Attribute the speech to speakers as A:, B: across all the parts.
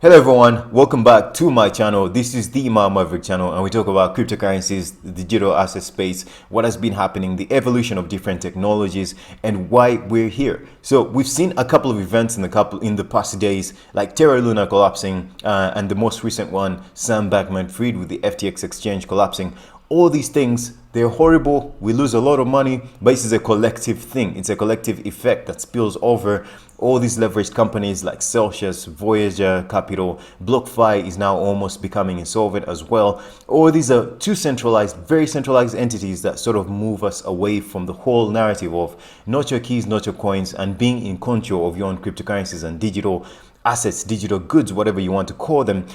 A: Hello everyone, welcome back to my channel. This is the Imam Maverick channel and we talk about cryptocurrencies, the digital asset space, what has been happening, the evolution of different technologies and why we're here. So we've seen a couple of events in the past days, like Terra Luna collapsing and the most recent one, Sam Bankman-Fried with the FTX exchange collapsing. All these things, they're horrible, we lose a lot of money, but this is a collective thing. It's a collective effect that spills over all these leveraged companies like Celsius, Voyager Capital, BlockFi is now almost becoming insolvent as well. All these are two centralized, very centralized entities that sort of move us away from the whole narrative of not your keys, not your coins, and being in control of your own cryptocurrencies and digital assets, digital goods, whatever you want to call them.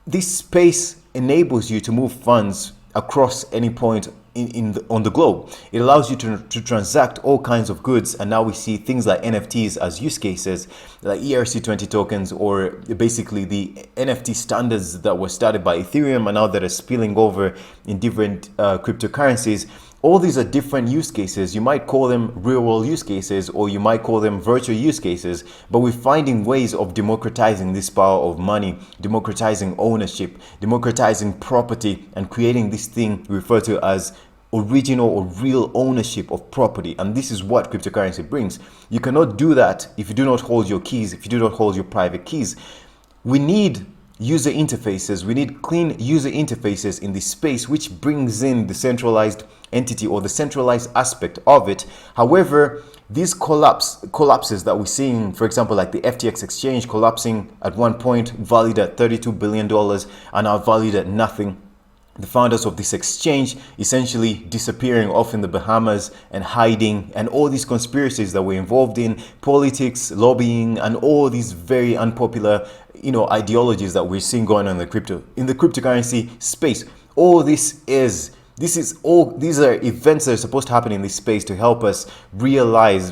A: This space enables you to move funds across any point on the globe. It allows you to transact all kinds of goods, and now we see things like NFTs as use cases, like ERC20 tokens, or basically the NFT standards that were started by Ethereum and now that are spilling over in different cryptocurrencies. All these are different use cases. You might call them real world use cases or you might call them virtual use cases, but we're finding ways of democratizing this power of money, democratizing ownership, democratizing property, and creating this thing we refer to as original or real ownership of property. And this is what cryptocurrency brings. You cannot do that if you do not hold your keys, if you do not hold your private keys. We need user interfaces. We need clean user interfaces in this space, which brings in the centralized entity or the centralized aspect of it. However, these collapses that we're seeing, for example, like the FTX exchange collapsing at one point, valued at $32 billion and now valued at nothing. The founders of this exchange essentially disappearing off in the Bahamas and hiding, and all these conspiracies that we're involved in, politics, lobbying, and all these very unpopular, ideologies that we're seeing going on in the cryptocurrency space. All these are events that are supposed to happen in this space to help us realize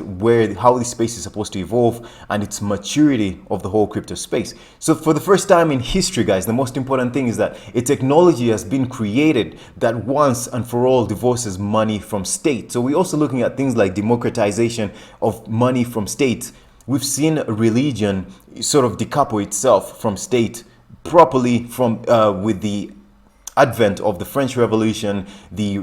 A: how this space is supposed to evolve and its maturity of the whole crypto space. So for the first time in history, guys, the most important thing is that a technology has been created that once and for all divorces money from state. So we're also looking at things like democratization of money from state. We've seen religion sort of decouple itself from state properly with the advent of the French Revolution, the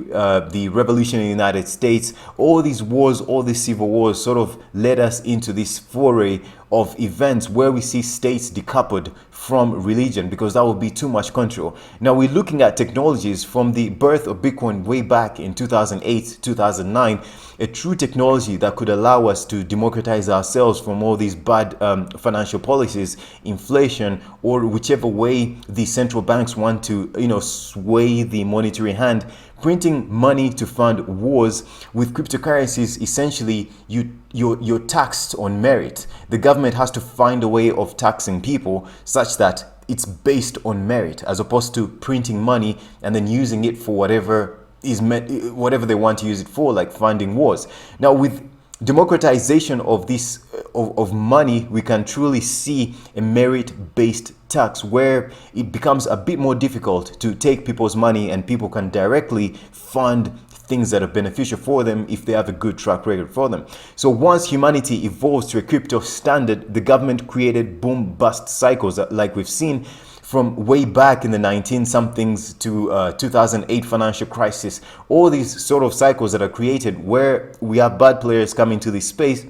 A: revolution in the United States. All these wars, all these civil wars sort of led us into this foray of events where we see states decoupled from religion because that would be too much control. Now we're looking at technologies from the birth of Bitcoin way back in 2008, 2009, a true technology that could allow us to democratize ourselves from all these bad financial policies, inflation, or whichever way the central banks want to, sway the monetary hand. Printing money to fund wars. With cryptocurrencies, essentially you're taxed on merit. The government has to find a way of taxing people such that it's based on merit, as opposed to printing money and then using it for whatever they want to use it for, like funding wars. Now with democratization of this of money, we can truly see a merit-based tax where it becomes a bit more difficult to take people's money and people can directly fund things that are beneficial for them if they have a good track record for them. So once humanity evolves to a crypto standard, the government created boom bust cycles like we've seen from way back in the 19-somethings to 2008 financial crisis. All these sort of cycles that are created where we have bad players coming to this space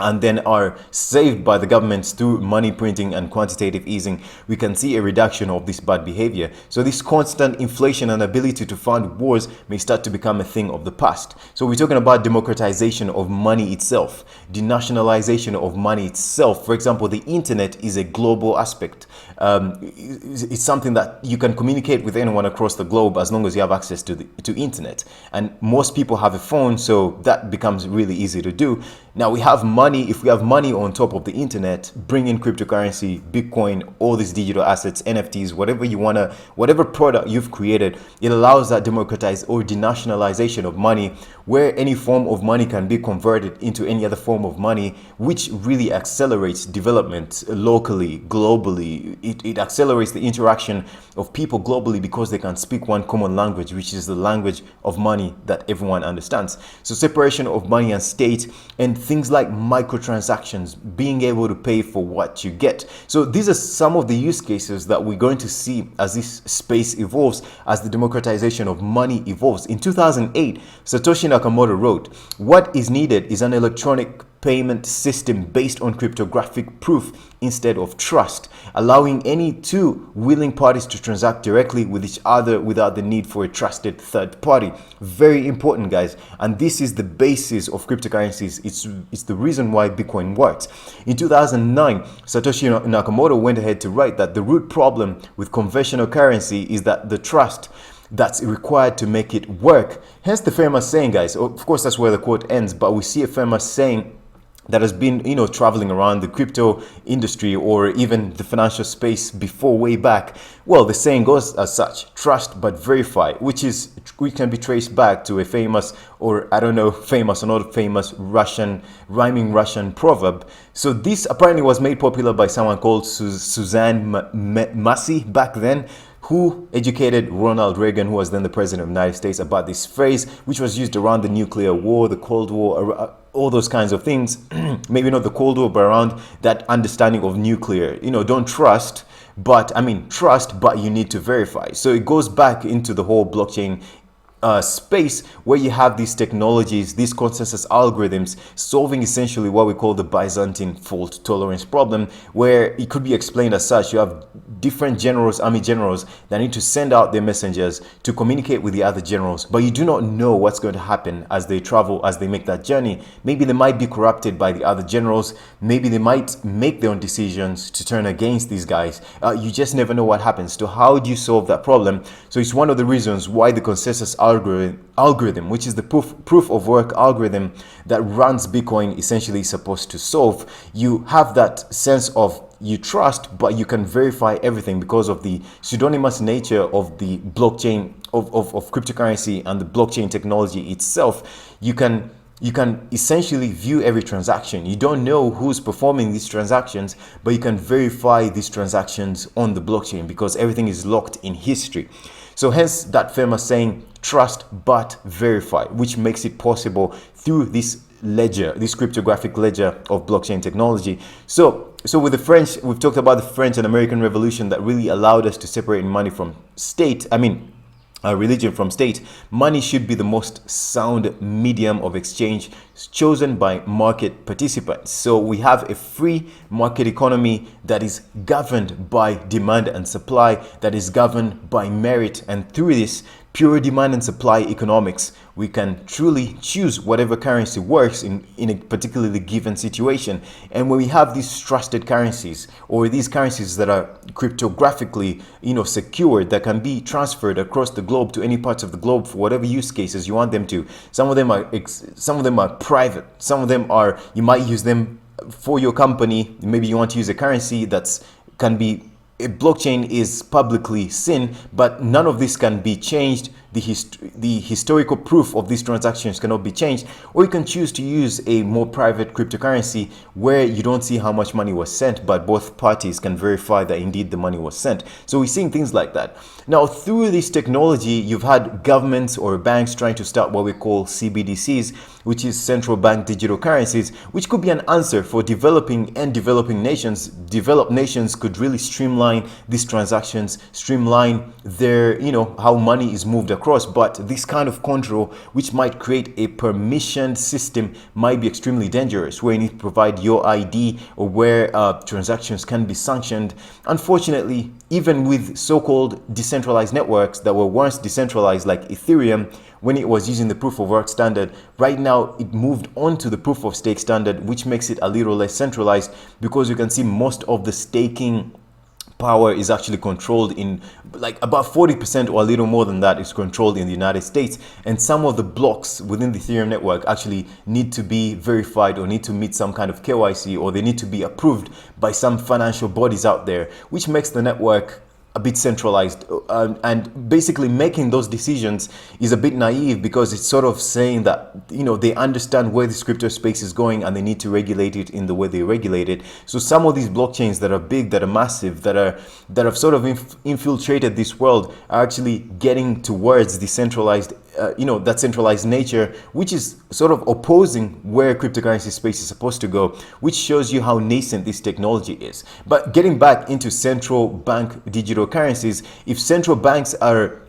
A: and then are saved by the governments through money printing and quantitative easing. We can see a reduction of this bad behavior. So this constant inflation and ability to fund wars may start to become a thing of the past. So we're talking about democratization of money itself, denationalization of money itself. For example, the internet is a global aspect. It's something that you can communicate with anyone across the globe as long as you have access to internet. And most people have a phone, so that becomes really easy to do. Now we have money. If we have money on top of the internet, bring in cryptocurrency, Bitcoin, all these digital assets, NFTs, whatever product you've created, it allows that democratized or denationalization of money where any form of money can be converted into any other form of money, which really accelerates development locally, globally. It accelerates the interaction of people globally because they can speak one common language, which is the language of money that everyone understands. So separation of money and state and things like microtransactions, being able to pay for what you get. So these are some of the use cases that we're going to see as this space evolves, as the democratization of money evolves. In 2008, Satoshi Nakamoto wrote, "What is needed is an electronic payment system based on cryptographic proof instead of trust, allowing any two willing parties to transact directly with each other without the need for a trusted third party." Very important, guys. And this is the basis of cryptocurrencies. It's the reason why Bitcoin works. In 2009, Satoshi Nakamoto went ahead to write that the root problem with conventional currency is that the trust that's required to make it work. Hence the famous saying, guys. Of course, that's where the quote ends, but we see a famous saying that has been, traveling around the crypto industry or even the financial space before, way back. Well, the saying goes as such: trust but verify, which can be traced back to a famous, or I don't know, famous or not famous, rhyming Russian proverb. So this apparently was made popular by someone called Suzanne Massey back then, who educated Ronald Reagan, who was then the president of the United States, about this phrase, which was used around the nuclear war, the Cold War, all those kinds of things. Maybe not the Cold War, but around that understanding of nuclear. Don't trust, trust, but you need to verify. So it goes back into the whole blockchain space, where you have these technologies, these consensus algorithms, solving essentially what we call the Byzantine fault tolerance problem, where it could be explained as such: you have different generals, army generals, that need to send out their messengers to communicate with the other generals, but you do not know what's going to happen as they travel, as they make that journey. Maybe they might be corrupted by the other generals. Maybe they might make their own decisions to turn against these guys. You just never know what happens. So how do you solve that problem? So it's one of the reasons why the consensus algorithm, which is the proof of work algorithm that runs Bitcoin, essentially is supposed to solve. You have that sense of you trust, but you can verify everything because of the pseudonymous nature of the blockchain, of cryptocurrency and the blockchain technology itself. You can essentially view every transaction. You don't know who's performing these transactions, but you can verify these transactions on the blockchain because everything is locked in history. So hence that famous saying, trust but verify, which makes it possible through this ledger, this cryptographic ledger of blockchain technology. So with the French, we've talked about the French and American Revolution that really allowed us to separate money from state. Religion from state. Money should be the most sound medium of exchange chosen by market participants. So we have a free market economy that is governed by demand and supply, that is governed by merit. And through this pure demand and supply economics, we can truly choose whatever currency works in a particularly given situation. And when we have these trusted currencies, or these currencies that are cryptographically, secured, that can be transferred across the globe to any parts of the globe for whatever use cases you want them to. Some of them are private. Some of them are, you might use them for your company. Maybe you want to use a currency can be, a blockchain is publicly seen, but none of this can be changed. The historical proof of these transactions cannot be changed. Or you can choose to use a more private cryptocurrency where you don't see how much money was sent, but both parties can verify that indeed the money was sent. So we're seeing things like that. Now, through this technology, you've had governments or banks trying to start what we call CBDCs, which is central bank digital currencies, which could be an answer for developing nations. Developed nations could really streamline these transactions, streamline their, how money is moved across. But this kind of control, which might create a permissioned system, might be extremely dangerous, where you need to provide your ID or where transactions can be sanctioned. Unfortunately, even with so-called decentralized networks that were once decentralized, like Ethereum, when it was using the proof of work standard, right now it moved on to the proof of stake standard, which makes it a little less centralized, because you can see most of the staking power is actually controlled in, like, about 40% or a little more than that is controlled in the United States. And some of the blocks within the Ethereum network actually need to be verified or need to meet some kind of KYC, or they need to be approved by some financial bodies out there, which makes the network a bit centralized, and basically making those decisions is a bit naive, because it's sort of saying that, they understand where this crypto space is going and they need to regulate it in the way they regulate it. So some of these blockchains that are big, that are massive, that have sort of infiltrated this world, are actually getting towards decentralized that centralized nature, which is sort of opposing where cryptocurrency space is supposed to go, which shows you how nascent this technology is. But getting back into central bank digital currencies, if central banks are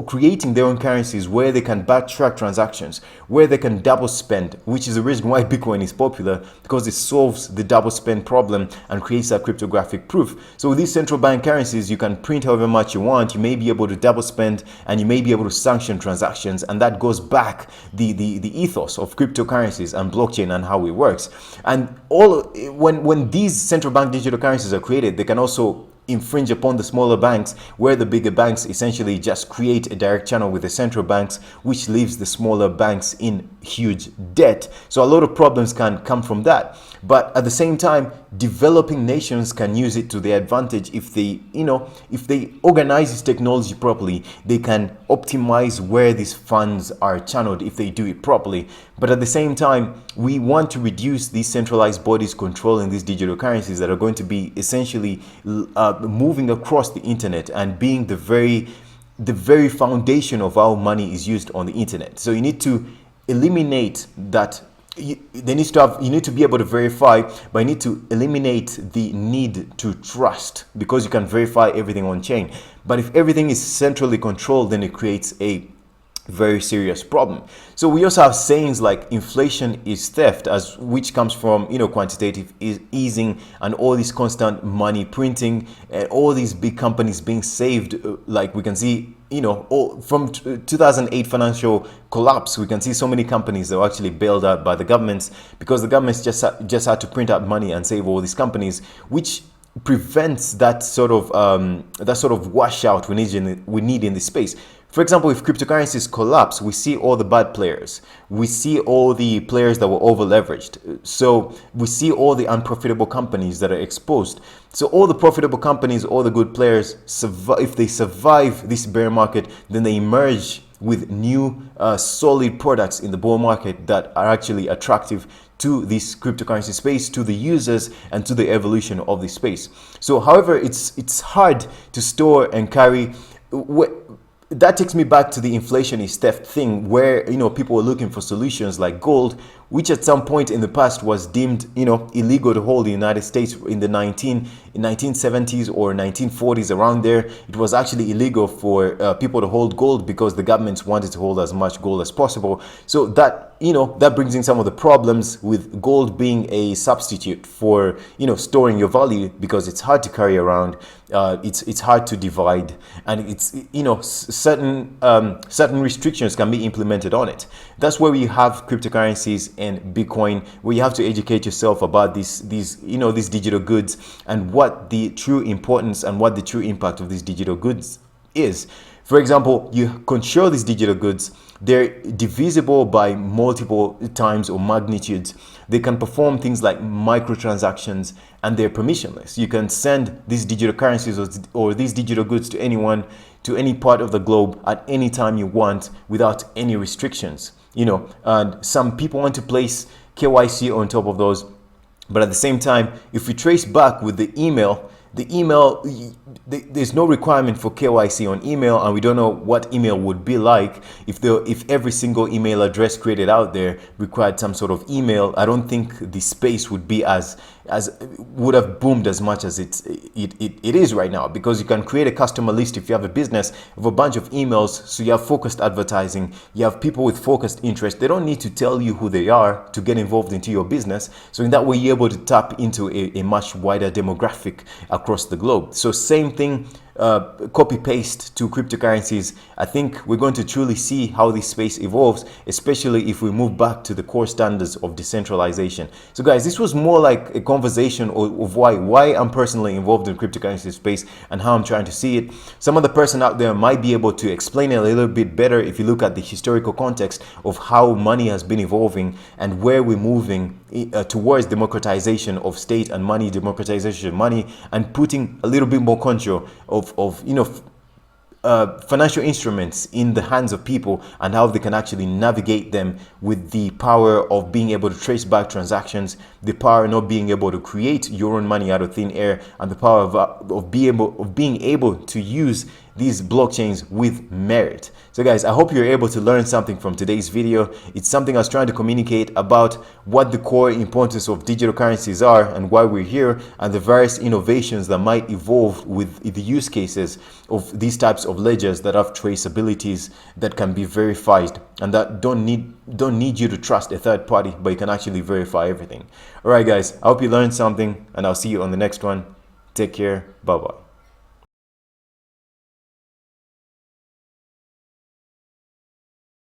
A: creating their own currencies where they can backtrack transactions, where they can double spend, which is the reason why Bitcoin is popular, because it solves the double spend problem and creates that cryptographic proof. So with these central bank currencies, you can print however much you want, you may be able to double spend, and you may be able to sanction transactions, and that goes back the ethos of cryptocurrencies and blockchain and how it works. And when these central bank digital currencies are created, they can also infringe upon the smaller banks, where the bigger banks essentially just create a direct channel with the central banks, which leaves the smaller banks in huge debt. So a lot of problems can come from that. But at the same time, developing nations can use it to their advantage. If they organize this technology properly, they can optimize where these funds are channeled if they do it properly. But at the same time, we want to reduce these centralized bodies controlling these digital currencies that are going to be essentially moving across the internet and being the very foundation of how money is used on the internet. So you need to eliminate that. You need to be able to verify, but you need to eliminate the need to trust, because you can verify everything on chain. But if everything is centrally controlled, then it creates a very serious problem. So we also have sayings like inflation is theft, which comes from quantitative easing and all this constant money printing and all these big companies being saved. Like we can see from 2008 financial collapse, we can see so many companies that were actually bailed out by the governments, because the governments just had to print out money and save all these companies, which prevents that sort of washout we need in this space. For example, if cryptocurrencies collapse, we see all the bad players. We see all the players that were over leveraged. So we see all the unprofitable companies that are exposed. So all the profitable companies, all the good players, if they survive this bear market, then they emerge with new solid products in the bull market that are actually attractive to this cryptocurrency space, to the users, and to the evolution of this space. So however, it's hard to store and carry. That takes me back to the inflation is theft thing, where people were looking for solutions like gold, which at some point in the past was deemed illegal to hold in the United States in the 1970s or 1940s. Around there, it was actually illegal for people to hold gold because the governments wanted to hold as much gold as possible. So that brings in some of the problems with gold being a substitute for storing your value, because it's hard to carry around, it's hard to divide, and it's certain restrictions can be implemented on it. That's where we have cryptocurrencies and Bitcoin, where you have to educate yourself about these digital goods and what the true importance and what the true impact of these digital goods is. For example, you control these digital goods. They're divisible by multiple times or magnitudes. They can perform things like microtransactions, and they're permissionless. You can send these digital currencies or these digital goods to anyone, to any part of the globe at any time you want, without any restrictions. And some people want to place KYC on top of those, but at the same time, if we trace back with the email, there's no requirement for KYC on email, and we don't know what email would be like if every single email address created out there required some sort of email. I don't think the space would be would have boomed as much as it is right now, because you can create a customer list if you have a business of a bunch of emails. So you have focused advertising, you have people with focused interest. They don't need to tell you who they are to get involved into your business. So in that way, you're able to tap into a much wider demographic across the globe. So same thing, copy paste to cryptocurrencies. I think we're going to truly see how this space evolves, especially if we move back to the core standards of decentralization. So guys, this was more like a conversation of why I'm personally involved in cryptocurrency space and how I'm trying to see it. Some other person out there might be able to explain it a little bit better if you look at the historical context of how money has been evolving and where we're moving towards democratization of state and money, democratization of money, and putting a little bit more control of financial instruments in the hands of people, and how they can actually navigate them with the power of being able to trace back transactions, the power of not being able to create your own money out of thin air, and the power of being able to use these blockchains with merit. So guys, I hope you're able to learn something from today's video. It's something I was trying to communicate about what the core importance of digital currencies are and why we're here, and the various innovations that might evolve with the use cases of these types of ledgers that have traceabilities that can be verified and that don't need you to trust a third party, but you can actually verify everything. All right guys, I hope you learned something, and I'll see you on the next one. Take care. Bye bye.